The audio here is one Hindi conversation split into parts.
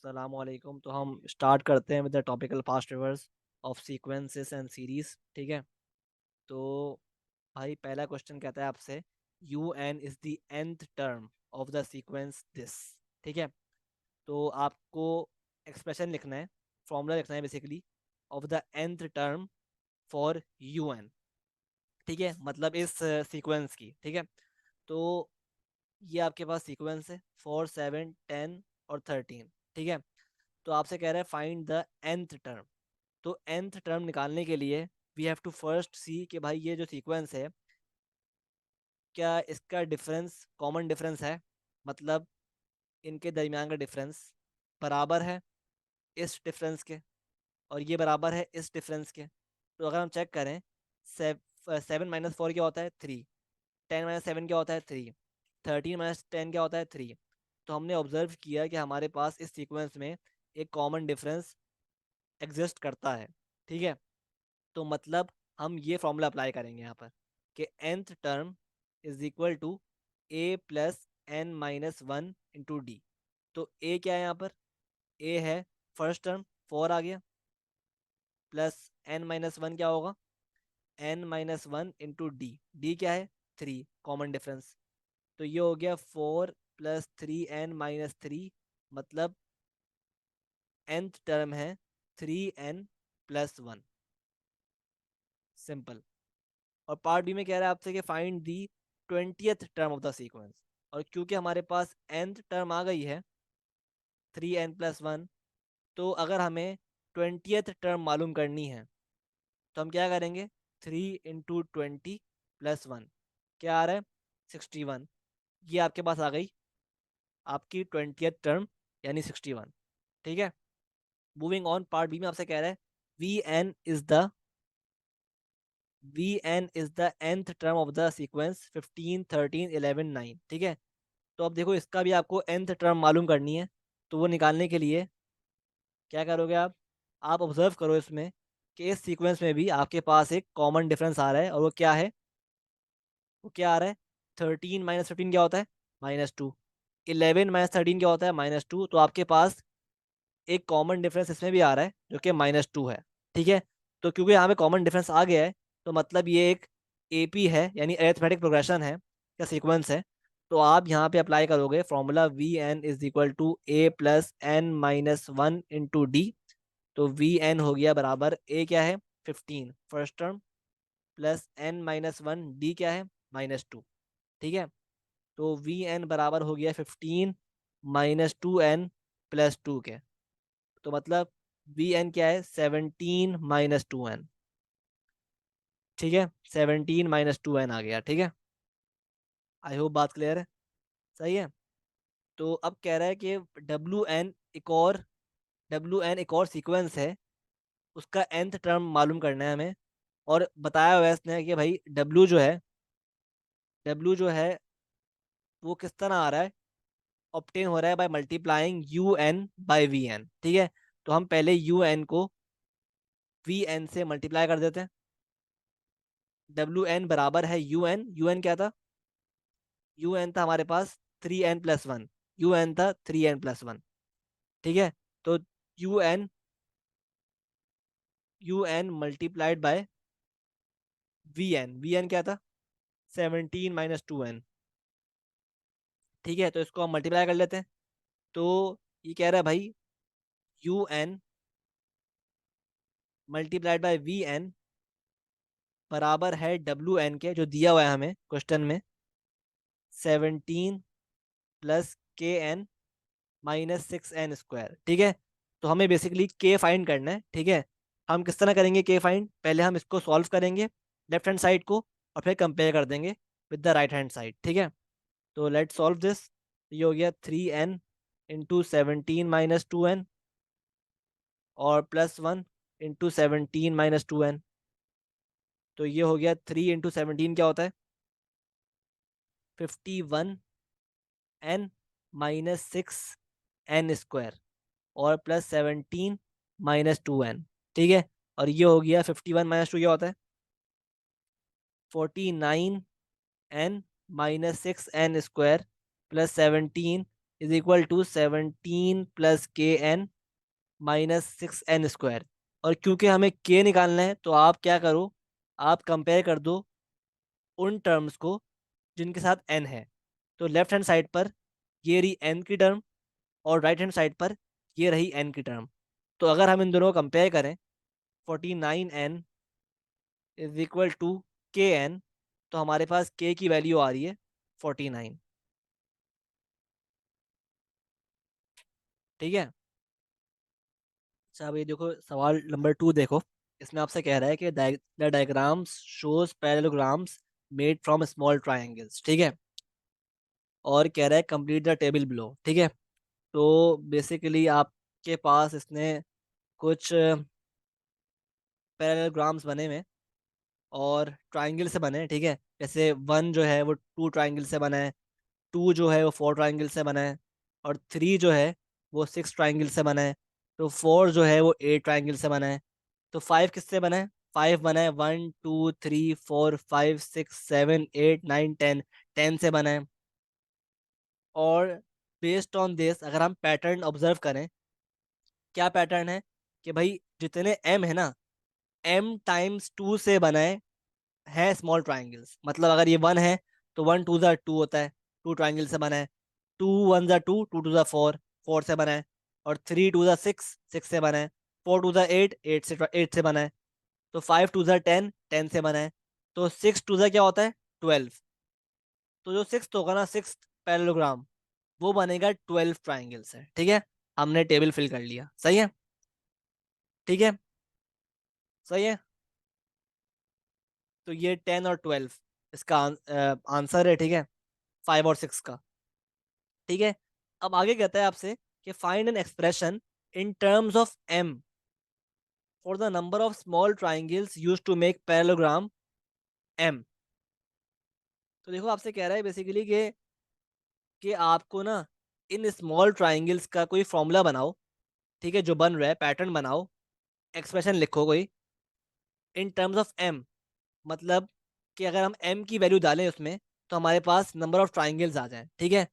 अस्सलामुअलैकुम। तो हम स्टार्ट करते हैं with the topical past reverse of sequences and series. ठीक है। तो भाई पहला क्वेश्चन कहता है आपसे you n is the nth term of the sequence this. ठीक है। तो आपको एक्सप्रेशन लिखना है, फॉर्मूला लिखना है basically of the nth term for you n. ठीक है, मतलब इस सीक्वेंस की। ठीक है। तो ये आपके पास सीक्वेंस है 4 7 10 और 13। ठीक है। तो आपसे कह रहा है फाइंड द nth टर्म। तो nth टर्म निकालने के लिए वी हैव टू फर्स्ट सी कि भाई ये जो सीक्वेंस है, क्या इसका डिफरेंस कॉमन डिफरेंस है, मतलब इनके दरमियान का डिफरेंस बराबर है इस डिफरेंस के, और ये बराबर है इस डिफरेंस के। तो अगर हम चेक करें, 7 - 4 क्या होता है 3, 10 - 7 क्या होता है 3, 13 - 10 क्या होता है 3। तो हमने ऑब्जर्व किया कि हमारे पास इस सीक्वेंस में एक कॉमन डिफरेंस एग्जिस्ट करता है। ठीक है। तो मतलब हम ये फॉर्मूला अप्लाई करेंगे यहाँ पर कि nth term is equal to a plus n minus one into D. तो a क्या है यहाँ पर, a है फर्स्ट टर्म 4 आ गया, प्लस n माइनस वन क्या होगा n minus one into D. D क्या है 3, कॉमन डिफरेंस। तो ये हो गया 4 प्लस 3n - 3, मतलब nth टर्म है 3n+1। सिंपल। और पार्ट बी में कह रहा है आपसे कि find the 20th term of the sequence. और क्योंकि हमारे पास nth टर्म आ गई है 3n+1, तो अगर हमें 20th टर्म मालूम करनी है तो हम क्या करेंगे, 3 × 20 + 1 क्या आ रहा है 61। ये आपके पास आ गई आपकी 20th टर्म, यानी 61। ठीक है। मूविंग ऑन, पार्ट बी में आपसे कह रहा है V n is the nth term of the sequence 15 13 11 9। ठीक है। तो अब देखो इसका भी आपको nth टर्म मालूम करनी है। तो वो निकालने के लिए क्या करोगे आप ऑब्जर्व करो इसमें कि इस सीक्वेंस में भी आपके पास एक कॉमन डिफरेंस आ रहा है, और वो क्या है, वो क्या आ रहा है 13 - 15 क्या होता है -2, 11 - 13 क्या होता है -2। तो आपके पास एक कॉमन डिफरेंस इसमें भी आ रहा है जो कि -2 है। ठीक है। तो क्योंकि यहाँ पे कॉमन डिफरेंस आ गया है, तो मतलब ये एक एपी है, यानी अरिथमेटिक प्रोग्रेशन है या सीक्वेंस है। तो आप यहाँ पे अप्लाई करोगे formula V n is equal to A plus n minus one into D. तो वी एन हो गया बराबर ए क्या है 15 first term, plus n - 1 D क्या है -2। ठीक है। तो वी एन बराबर हो गया 15 -2n+2 के। तो मतलब वी एन क्या है 17 -2n। ठीक है, 17 - 2n आ गया। ठीक है। आई होप बात क्लियर है। सही है। तो अब कह रहा है कि डब्ल्यू एन एक और सीक्वेंस है, उसका nth टर्म मालूम करना है हमें। और बताया हुआ है इसने कि भाई डब्ल्यू जो है वो किस तरह आ रहा है, ऑप्टेन हो रहा है by multiplying U n by V n. ठीक है। तो हम पहले यू एन को वी एन से मल्टीप्लाई कर देते हैं। डब्ल्यू एन बराबर है यू एन क्या था, यू एन था हमारे पास 3n+1, यू एन था 3n+1। ठीक है। तो U n multiplied by V n क्या था 17 - 2n। ठीक है। तो इसको हम मल्टीप्लाई कर लेते हैं। तो ये कह रहा है भाई U n multiplied by V n बराबर है डब्ल्यू एन के, जो दिया हुआ है हमें क्वेश्चन में 17 + kn - 6n²। ठीक है। तो हमें बेसिकली के फाइंड करना है। ठीक है। हम किस तरह करेंगे के फाइंड, पहले हम इसको सॉल्व करेंगे लेफ्ट हैंड साइड को, और फिर कंपेयर कर देंगे with the right hand side. ठीक है। तो लेट्स सॉल्व दिस। ये हो गया 3n × 17 - 2n और +1 × 17 - 2n। तो ये हो गया 3 × 17 क्या होता है 51n - 6n² और +17 - 2n। ठीक है। और ये हो गया 51 - 2 क्या होता है 49n - 6n² +17 is equal to 17 plus K n minus 6n square. और क्योंकि हमें के निकालना है तो आप क्या करो, आप कंपेयर कर दो उन टर्म्स को जिनके साथ n है। तो लेफ्ट हैंड साइड पर ये रही n की टर्म, और राइट हैंड साइड पर ये रही n की टर्म। तो अगर हम इन दोनों को कंपेयर करें, 49n इज इक्वल टू के एन, तो हमारे पास k की वैल्यू आ रही है 49। ठीक है। अच्छा, अब ये देखो सवाल नंबर 2 देखो। इसमें आपसे कह रहा है कि the diagrams shows parallelograms made from small triangles. ठीक है। और कह रहा है कंप्लीट द टेबल बिलो। ठीक है। तो बेसिकली आपके पास इसने कुछ पैरेललोग्राम्स बने हुए हैं और ट्राइंगल से बने हैं। ठीक है। जैसे 1 जो है वो 2 ट्राइंगल से बना है, 2 जो है वो 4 ट्राइंगल से बना है, और 3 जो है वो 6 ट्राइंगल से बना है। तो 4 जो है वो 8 ट्राइंगल से बना है। तो 5 किससे बना है? 5 बना है 1 2 3 4 5 6 7 8 9 10, 10 से बना है। और बेस्ड ऑन दिस अगर हम पैटर्न ऑब्जर्व करें, क्या पैटर्न है कि भाई जितने एम है ना, एम टाइम्स 2 से बनाए हैं स्मॉल ट्राइंगल्स। मतलब अगर ये 1 है तो 1 2 ज़ा 2 होता है, 2 ट्राइंगल से बना है। 2 1 ज़ा 2, 2 2 ज़ा 4, 4 से बना है। और 3 2 ज़ा 6, 6 से बना है। 4 2 ज़ा 8, 8 से बना है। तो 5 2 ज़ा 10, 10 से बना है। तो 6 2 ज़ा क्या होता है? 12। तो जो सिक्स होगा ना, सिक्स पैरेललोग्राम, वो बनेगा 12 ट्राइंगल से। ठीक है। हमने टेबल फिल कर लिया। सही है। ठीक है। सही है। तो ये 10 और 12 इसका आंसर है। ठीक है। 5 और 6 का। ठीक है। अब आगे कहता है आपसे कि find an expression in terms of m for the number of small triangles use to make parallelogram m। तो देखो आपसे कह रहा है बेसिकली कि आपको ना इन स्मॉल ट्राइंगल्स का कोई फॉर्मूला बनाओ। ठीक है। जो बन रहा है पैटर्न बनाओ, एक्सप्रेशन लिखो कोई इन टर्म्स ऑफ m। मतलब कि अगर हम m की वैल्यू डालें उसमें, तो हमारे पास नंबर ऑफ ट्राइंगल्स आ जाए। ठीक है।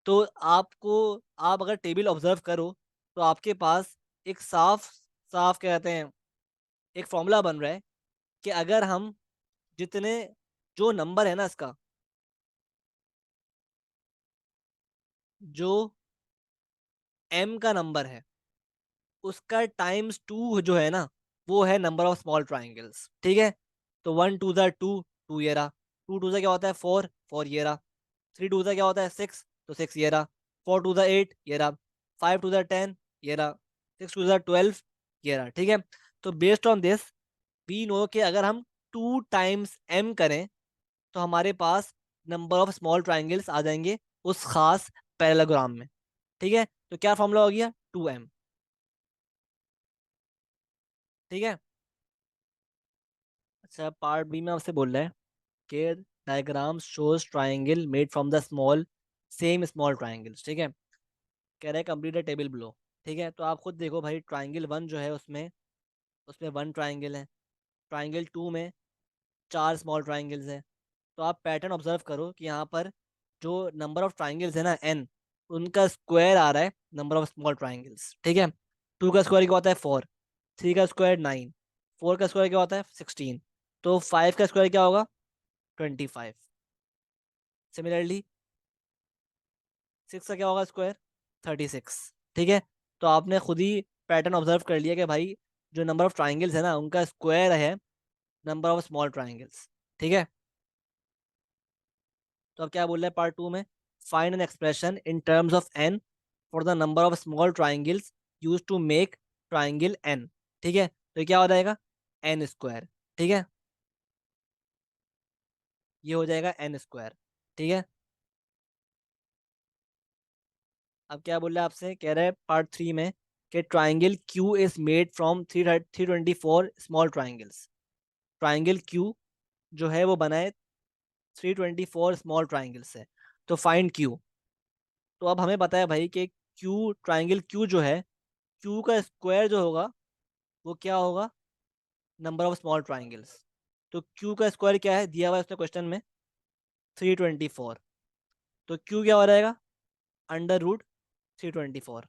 तो आपको, आप अगर टेबल ऑब्जर्व करो, तो आपके पास एक साफ साफ क्या कहते हैं, एक फॉर्मूला बन रहा है कि अगर हम जितने, जो नंबर है ना इसका, जो m का नंबर है उसका टाइम्स 2 जो है ना, वो है नंबर ऑफ स्मॉल ट्राइंगल्स। ठीक है। तो 1 2 ज़ा 2, 2 ये रहा। 2 2 ज़ा क्या होता है? 4, 4 ये रहा। 3 2 ज़ा क्या होता है? 6, तो 6 ये रहा। 4 2 ज़ा 8 ये रहा। 5 2 ज़ा 10 ये रहा। 6 2 ज़ा 12 ये रहा। ठीक है। तो based on this we know कि अगर हम 2 टाइम्स m करें तो हमारे पास नंबर ऑफ स्मॉल ट्राइंगल्स आ जाएंगे उस खास पैरेललोग्राम में। ठीक है। तो क्या फॉर्मूला हो गया? 2m। ठीक है। अच्छा, पार्ट बी में आपसे बोल रहा है कि diagram shows triangle made from the small same small triangles. ठीक है। कह रहा है कंप्लीट द टेबल बिलो। ठीक है। तो आप खुद देखो भाई, ट्राइंगल 1 जो है उसमें उसमें 1 ट्राइंगल है। ट्राइंगल 2 में 4 स्मॉल ट्राइंगल्स हैं। तो आप पैटर्न ऑब्जर्व करो कि यहाँ पर जो नंबर ऑफ ट्राइंगल्स है ना n, उनका स्क्वायर आ रहा है नंबर ऑफ स्मॉल ट्राइंगल्स। ठीक है। 2 का स्क्वायर क्या होता है? 4। 3 का स्क्वायर 9। 4 का स्क्वायर क्या होता है? 16। तो 5 का स्क्वायर क्या होगा? 25। सिमिलरली 6 का क्या होगा स्क्वायर? 36। ठीक है। तो आपने खुद ही पैटर्न ऑब्जर्व कर लिया कि भाई जो नंबर ऑफ ट्राइंगल्स है ना, उनका स्क्वायर है नंबर ऑफ स्मॉल ट्राइंगल्स। ठीक है। तो अब क्या बोल रहा है पार्ट 2 में? Find an expression in terms of n for the number of small triangles use to make triangle n। ठीक है। तो ये क्या हो जाएगा? n square. ठीक है। ये हो जाएगा n स्क्वायर। ठीक है। अब क्या बोल रहा है आपसे? कह रहा है पार्ट 3 में कि triangle Q is made from 324 small triangles. Triangle Q जो है वो बना है 324 स्मॉल ट्राइंगल से। तो फाइंड Q। तो अब हमें पता है भाई कि Q, ट्राइंगल Q जो है, Q का स्क्वायर जो होगा वो क्या होगा? Number of small triangles. तो Q का स्क्वायर क्या है दिया हुआ है उसने क्वेश्चन में? 324। तो Q क्या हो जाएगा? √324।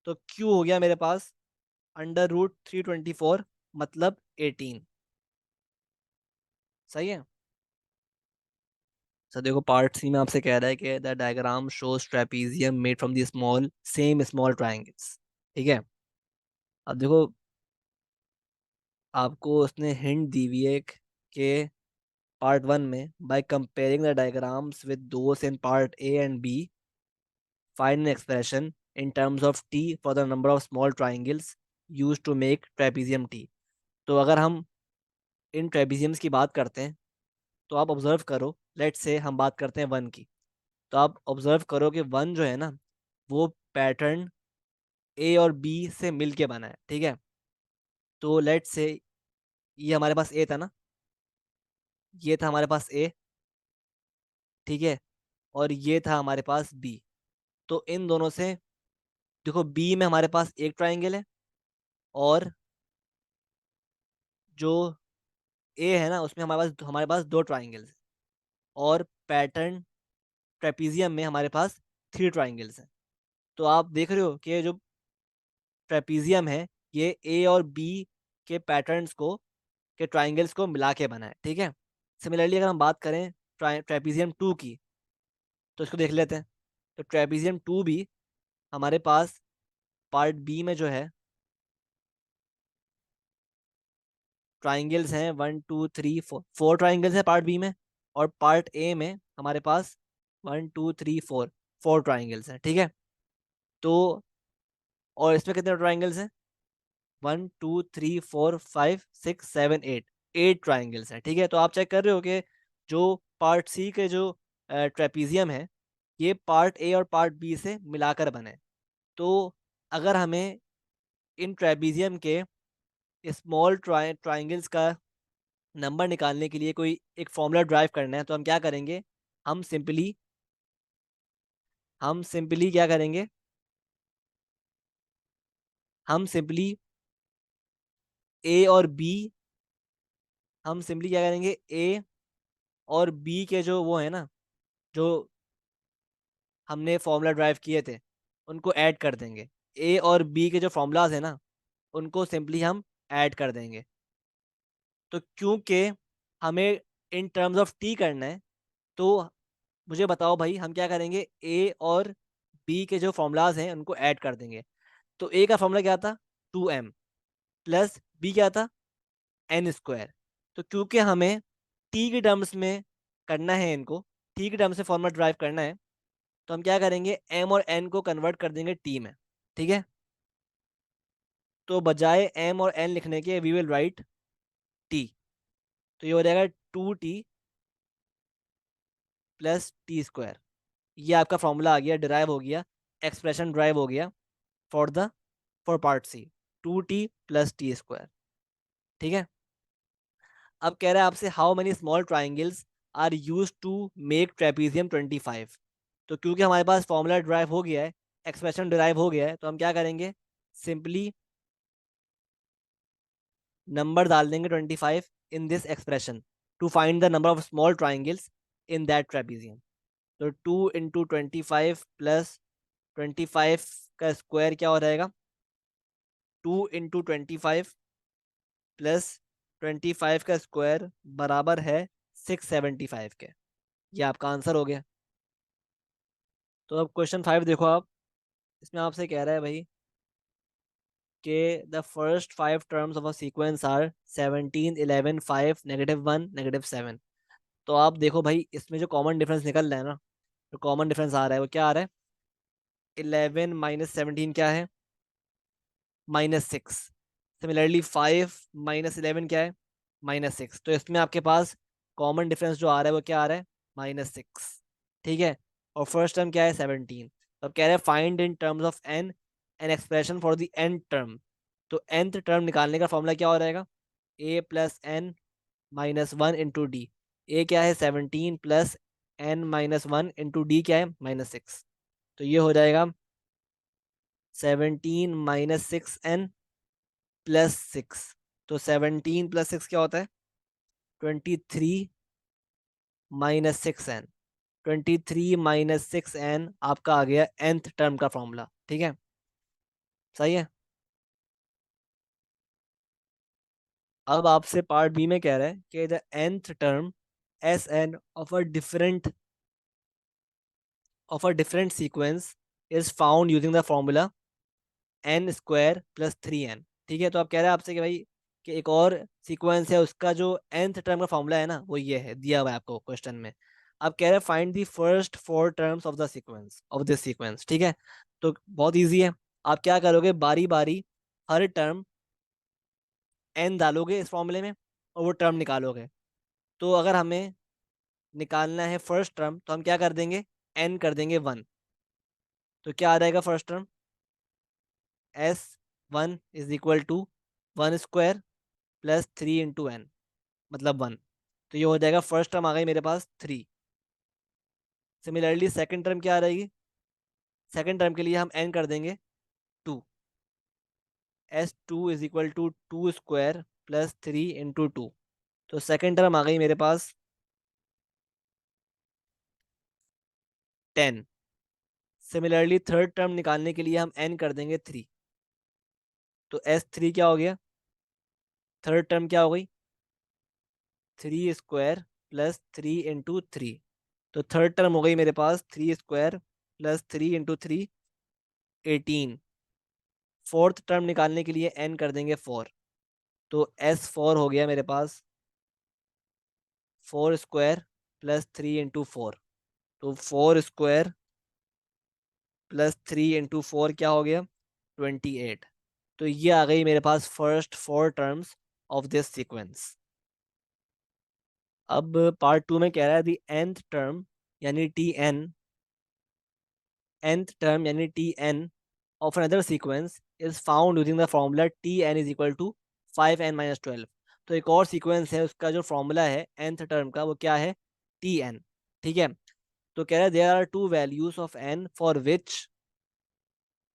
तो Q हो गया मेरे पास √324 मतलब 18। सही है। सर देखो पार्ट सी में आपसे कह रहा है कि the diagram shows trapezium made from the small triangles. ठीक है। अब देखो आपको उसने हिंट दी हुई है कि पार्ट वन में by comparing the diagrams with those in part A and B find an expression in terms of T for the number of small triangles use to make trapezium T. तो अगर हम इन ट्रेपीजियम्स की बात करते हैं तो आप ऑब्जर्व करो, लेट से हम बात करते हैं वन की। तो आप ऑब्जर्व करो कि वन जो है ना वो पैटर्न ए और बी से मिलके बना है। ठीक है। तो लेट से ये हमारे पास ए था ना, ये था हमारे पास ए। ठीक है। और ये था हमारे पास बी। तो इन दोनों से देखो बी में हमारे पास एक ट्राइंगल है और जो ए है ना उसमें हमारे पास दो ट्राइंगल्स हैं। और पैटर्न ट्रेपीजियम में हमारे पास थ्री ट्राइंगल्स हैं। तो आप देख रहे हो कि ये जो ट्रेपीजियम है ये ए और बी के पैटर्न्स को के ट्राइंगल्स को मिला के बना है। ठीक है। सिमिलरली अगर हम बात करें ट्रेपीजियम टू की तो इसको देख लेते हैं। तो ट्रेपीजियम टू भी हमारे पास पार्ट बी में जो है ट्राइंगल्स हैं, 1 2 3 4, 4 ट्राइंगल्स हैं पार्ट बी में। और पार्ट ए में हमारे पास 1 2 3 4, 4 ट्राइंगल्स हैं। ठीक है। तो और इसमें कितने ट्राइंगल्स हैं? 1 2 3 4 5 6 7 8, 8 ट्राइंगल्स हैं। ठीक है। तो आप चेक कर रहे हो कि जो पार्ट सी के जो ट्रेपीजियम है ये पार्ट ए और पार्ट बी से मिलाकर बने। तो अगर हमें इन ट्रेपीजियम के स्मॉल ट्राइंगल्स का नंबर निकालने के लिए कोई एक फॉर्मूला ड्राइव करना है तो हम क्या करेंगे? हम सिंपली हम सिंपली क्या करेंगे? हम सिंपली ए और बी हम सिंपली क्या करेंगे? ए और बी के जो वो है ना, जो हमने फॉर्मूला ड्राइव किए थे उनको ऐड कर देंगे। ए और बी के जो फॉर्मूलाज है ना उनको सिंपली हम ऐड कर देंगे। तो क्योंकि हमें इन टर्म्स ऑफ टी करना है तो मुझे बताओ भाई हम क्या करेंगे? ए और बी के जो फॉर्मूलाज हैं उनको ऐड कर देंगे। तो ए का फॉर्मूला क्या था? 2m प्लस बी क्या था? n²। तो क्योंकि हमें टी के टर्म्स में करना है, इनको टी के टर्म्स में फॉर्मूला ड्राइव करना है तो हम क्या करेंगे? एम और एन को कन्वर्ट कर देंगे टी में। ठीक है। तो बजाय एम और एन लिखने के वी विल राइट टी। तो ये हो जाएगा 2t प्लस टी²। ये आपका फॉर्मूला आ गया, डिराइव हो गया, एक्सप्रेशन ड्राइव हो गया for the for part C, 2t plus टी²। ठीक है। अब कह रहा है आपसे how many small triangles are used to make trapezium 25। तो क्योंकि हमारे पास फॉर्मूला ड्राइव हो गया है, एक्सप्रेशन ड्राइव हो गया है, तो हम क्या करेंगे? सिंपली नंबर डाल देंगे 25 in this expression to find the number of small triangles in that trapezium. तो 2 × 25 प्लस 25 का स्क्वायर क्या हो जाएगा? 2 × 25 प्लस 25 का स्क्वायर बराबर है 675 के। ये आपका आंसर हो गया। तो अब क्वेश्चन 5 देखो आप। इसमें आपसे कह रहा है भाई कि the first 5 terms of a sequence are 17 11 5 -1 -7। तो आप देखो भाई इसमें जो कॉमन डिफरेंस निकल रहा है ना, जो कॉमन डिफरेंस आ रहा है वो क्या आ रहा है? 11 माइनस 17 क्या है? -6। सिमिलरली 5 - 11 क्या है? -6। तो इसमें आपके पास कॉमन डिफरेंस जो आ रहा है वो क्या आ रहा है? -6। ठीक है। और फर्स्ट टर्म क्या है? 17। तो अब कह रहे हैं find in terms of n an expression for the n term. तो nth टर्म निकालने का फॉर्मूला क्या हो जाएगा? a plus n minus one into d. A क्या है? 17 प्लस n - 1 इंटू डी क्या है? -6। तो ये हो जाएगा 17 -6n +6। तो 17 +6 क्या होता है? 23 -6n। 23 - 6n आपका आ गया nth टर्म का फॉर्मूला। ठीक है, सही है। अब आपसे पार्ट बी में कह रहा है कि the nth term S n of a different sequence is found using the formula n square plus 3n। ठीक है, तो अब कह रहा है आपसे कि भाई कि एक और सीक्वेंस है, उसका जो nth टर्म का फॉर्मूला है ना वो ये है, दिया हुआ है आपको क्वेश्चन में। अब कह रहा है find the first 4 terms of the sequence of this sequence. ठीक है, तो बहुत इजी है। आप क्या करोगे, बारी बारी हर टर्म n डालोगे इस फॉर्मूले में और वो टर्म निकालोगे। तो अगर हमें निकालना है फर्स्ट टर्म तो हम क्या कर देंगे, n कर देंगे 1। तो क्या आ जाएगा first term, S1 = 1 square plus 3 × n, मतलब 1। तो ये हो जाएगा, फर्स्ट टर्म आ गई मेरे पास 3। सिमिलरली सेकंड टर्म क्या आ रहेगी, सेकंड टर्म के लिए हम n कर देंगे 2। S2 = 2 square plus 3 × 2। तो सेकंड टर्म आ गई मेरे पास 10। सिमिलरली थर्ड टर्म निकालने के लिए हम n कर देंगे 3। तो S3 क्या हो गया, थर्ड टर्म क्या हो गई, 3 स्क्वायर प्लस 3 × 3। तो थर्ड टर्म हो गई मेरे पास 3 स्क्वायर प्लस 3 × 3, 18। फोर्थ टर्म निकालने के लिए n कर देंगे 4। तो S4 हो गया मेरे पास 4 स्क्वायर प्लस 3 × 4। तो 4 स्क्वायर प्लस 3 × 4 क्या हो गया, 28। तो ये आ गई मेरे पास first 4 terms of this sequence. अब पार्ट 2 में कह रहा है दी nth टर्म यानी Tn of another sequence is found using the formula Tn is equal to 5n - 12। तो एक और सीक्वेंस है, उसका जो फॉर्मूला है nth टर्म का वो क्या है, Tn। ठीक है, तो कह रहा है there are two values of n for which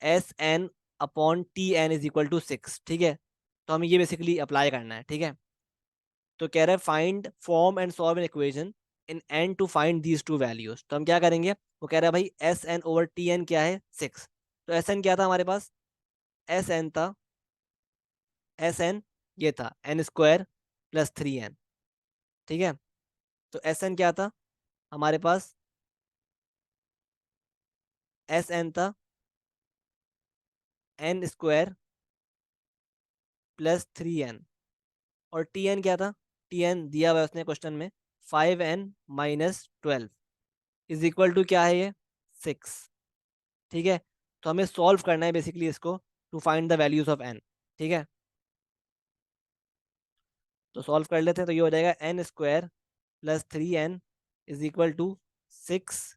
Sn/Tn = 6। ठीक है, तो हमें ये बेसिकली अप्लाई करना है। ठीक है, तो कह रहा है find form and solve an equation in n to find these two values. तो हम क्या करेंगे, वो कह रहा है भाई Sn/Tn क्या है, 6। तो Sn क्या था हमारे पास, Sn था, Sn ये था n² प्लस 3n। ठीक है, तो Sn क्या था हमारे पास, Sn था n² प्लस 3n। और Tn क्या था, Tn दिया हुआ है उसने क्वेश्चन में, 5n - 12 इज इक्वल टू क्या है ये, 6। ठीक है, तो हमें सॉल्व करना है बेसिकली इसको to find the values of n। ठीक है, तो सॉल्व कर लेते हैं। तो ये हो जाएगा n² plus 3n is equal to 6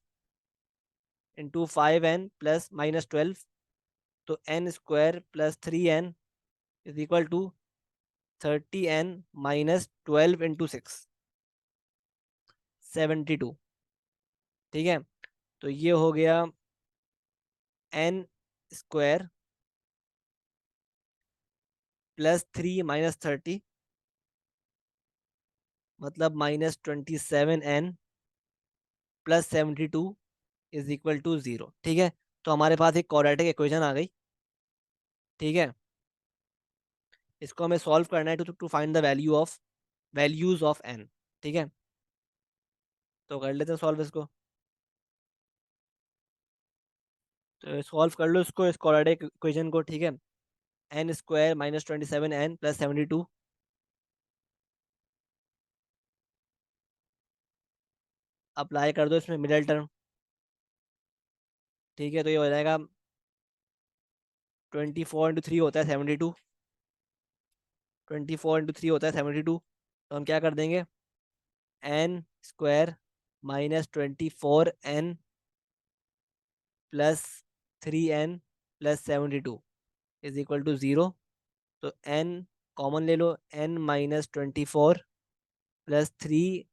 × 5n + -12। तो n² plus 3n is equal to 30n - 12 × 6, 72। ठीक है, तो ये हो गया n² प्लस 3 - 30 मतलब -27n plus 72 is equal to 0। ठीक है, तो हमारे पास एक क्वाड्रेटिक इक्वेशन आ गई। ठीक है, इसको हमें सॉल्व करना है to find the values of n। ठीक है, तो कर लेते हैं सॉल्व इसको। तो सॉल्व कर लो इसको, इस क्वाड्रेटिक इक्वेशन को। ठीक है, n² -27n प्लस 72 अप्लाई कर दो इसमें मिडिल टर्म। ठीक है, तो ये हो जाएगा 24 × 3 होता है 72, 24 × 3 होता है 72। तो हम क्या कर देंगे, n² -24n plus 3n plus 72 is equal to 0। तो n कॉमन ले लो, n - 24 प्लस 3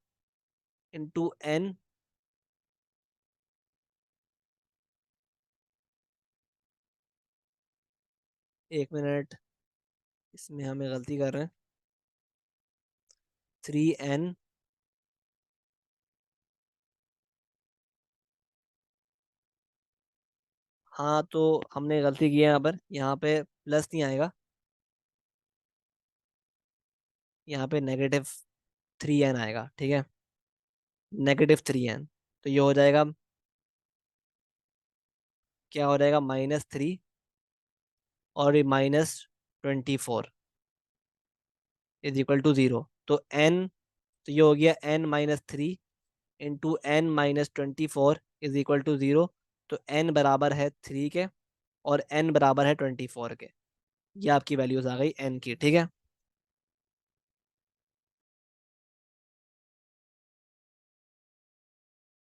× n। 1 मिनट, इसमें हमें गलती कर रहे हैं। 3n हाँ तो हमने गलती की है यहाँ पे प्लस नहीं आएगा, यहाँ पे -3n आएगा, ठीक है। -3n, तो ये हो जाएगा, क्या हो जाएगा, -3 और -24 इज इक्वल टू 0। तो n, तो ये हो गया n-3 into n-24 is equal to 0। तो n बराबर है 3 के और n बराबर है 24 के। ये आपकी वैल्यूज आ गई n की, ठीक है।